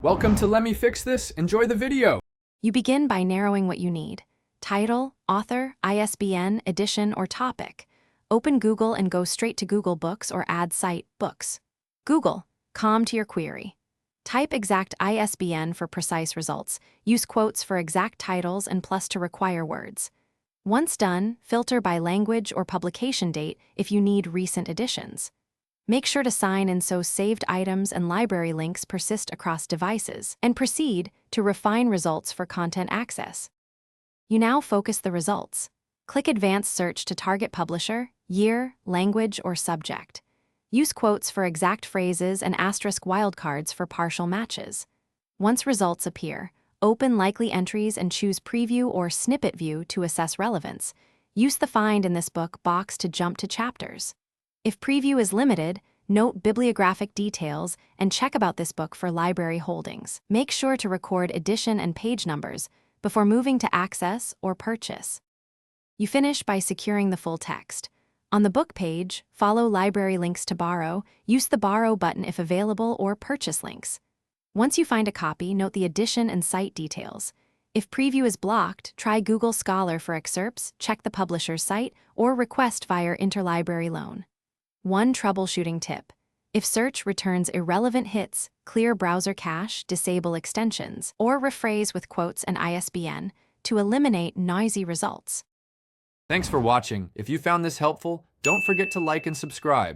Welcome to Let Me Fix This. Enjoy the video. You begin by narrowing what you need: title, author, ISBN, edition, or topic. Open Google and go straight to Google Books or add site Books. Google, to your query. Type exact ISBN for precise results. Use quotes for exact titles and plus to require words. Once done, filter by language or publication date if you need recent editions. Make sure to sign in so saved items and library links persist across devices, and proceed to refine results for content access. You now focus the results. Click Advanced Search to target publisher, year, language, or subject. Use quotes for exact phrases and asterisk wildcards for partial matches. Once results appear, open likely entries and choose Preview or Snippet View to assess relevance. Use the Find in this book box to jump to chapters. If Preview is limited, note bibliographic details and check about this book for library holdings. Make sure to record edition and page numbers before moving to access or purchase. You finish by securing the full text. On the book page, follow library links to borrow, use the Borrow button if available, or purchase links. Once you find a copy, note the edition and site details. If Preview is blocked, try Google Scholar for excerpts, check the publisher's site, or request via interlibrary loan. One troubleshooting tip: if search returns irrelevant hits, clear browser cache, disable extensions, or rephrase with quotes and ISBN to eliminate noisy results. Thanks for watching. If you found this helpful, don't forget to like and subscribe.